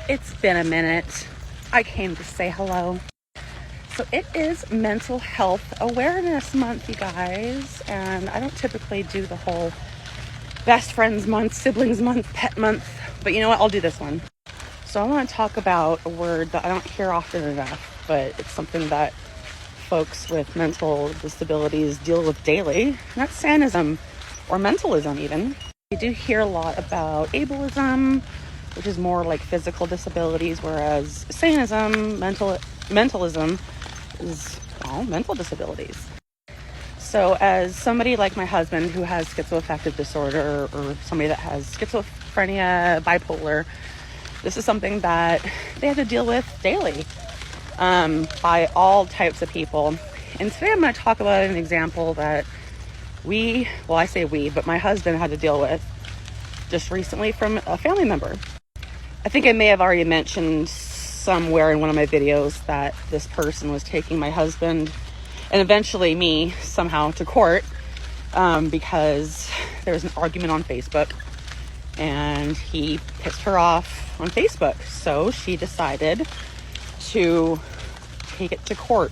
It's been a minute. I came to say hello. So it is Mental Health Awareness Month, you guys. And I don't typically do the whole best friends month, siblings month, pet month. But you know what? I'll do this one. So I want to talk about a word that I don't hear often enough, but it's something that folks with mental disabilities deal with daily. And that's Sanism, or mentalism even. We do hear a lot about ableism, which is more like physical disabilities, whereas Sanism, mentalism, is all mental disabilities. So as somebody like my husband who has schizoaffective disorder, or somebody that has schizophrenia, bipolar, this is something that they have to deal with daily by all types of people. And today I'm going to talk about an example that I say we, but my husband had to deal with just recently from a family member. I think I may have already mentioned somewhere in one of my videos that this person was taking my husband and eventually me somehow to court because there was an argument on Facebook and he pissed her off on Facebook. So she decided to take it to court.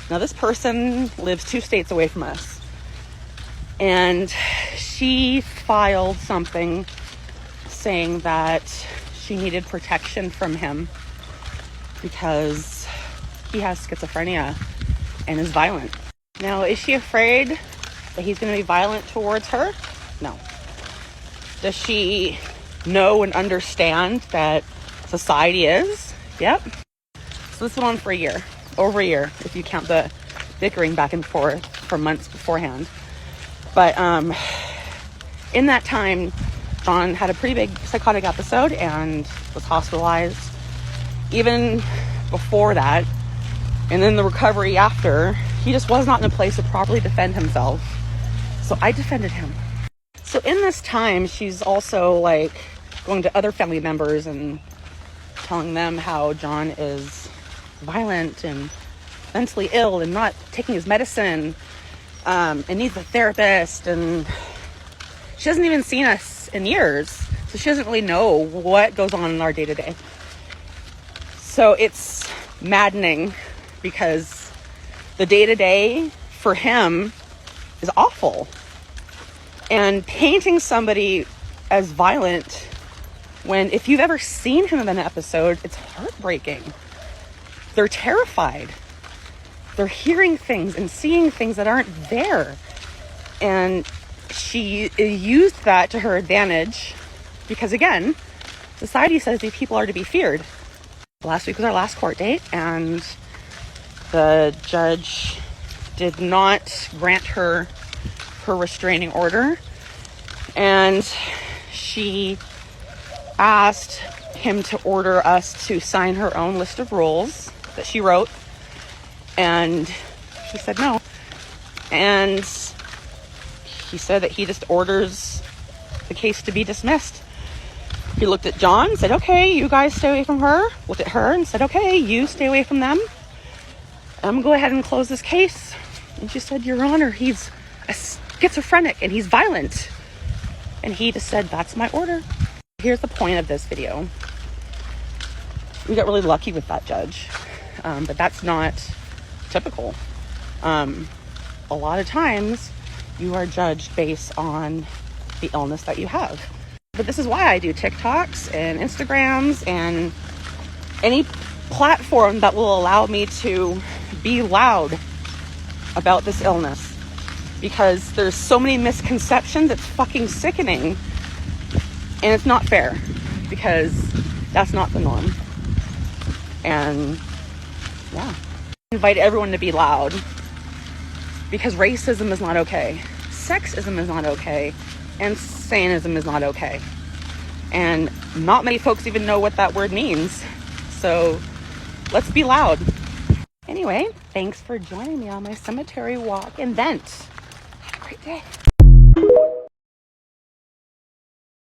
Now this person lives 2 states away from us, and she filed something saying that she needed protection from him because he has schizophrenia and is violent. Now, is she afraid that he's going to be violent towards her? No. Does she know and understand that society is? Yep. So this went on for a year, over a year, if you count the bickering back and forth for months beforehand. But in that time, John had a pretty big psychotic episode and was hospitalized. Even before that, and then the recovery after, he just was not in a place to properly defend himself. So I defended him. So in this time, she's also like going to other family members and telling them how John is violent and mentally ill and not taking his medicine and needs a therapist. And she hasn't even seen us in years, so she doesn't really know what goes on in our day-to-day. So it's maddening because the day-to-day for him is awful. And painting somebody as violent when, if you've ever seen him in an episode, it's heartbreaking. They're terrified. They're hearing things and seeing things that aren't there. And she used that to her advantage because, again, society says these people are to be feared. Last week was our last court date, and the judge did not grant her restraining order, and she asked him to order us to sign her own list of rules that she wrote, and he said no. And he said that he just orders the case to be dismissed. He looked at John and said, okay, you guys stay away from her. Looked at her and said, okay, you stay away from them. I'm going to go ahead and close this case. And she said, Your Honor, he's a schizophrenic and he's violent. And he just said, that's my order. Here's the point of this video. We got really lucky with that judge. But that's not typical. A lot of times you are judged based on the illness that you have. But this is why I do TikToks and Instagrams and any platform that will allow me to be loud about this illness. Because there's so many misconceptions, it's fucking sickening. And it's not fair. Because that's not the norm. And yeah. I invite everyone to be loud. Because racism is not okay. Sexism is not okay. And Sanism is not okay. And not many folks even know what that word means. So let's be loud. Anyway, thanks for joining me on my cemetery walk and vent. Have a great day.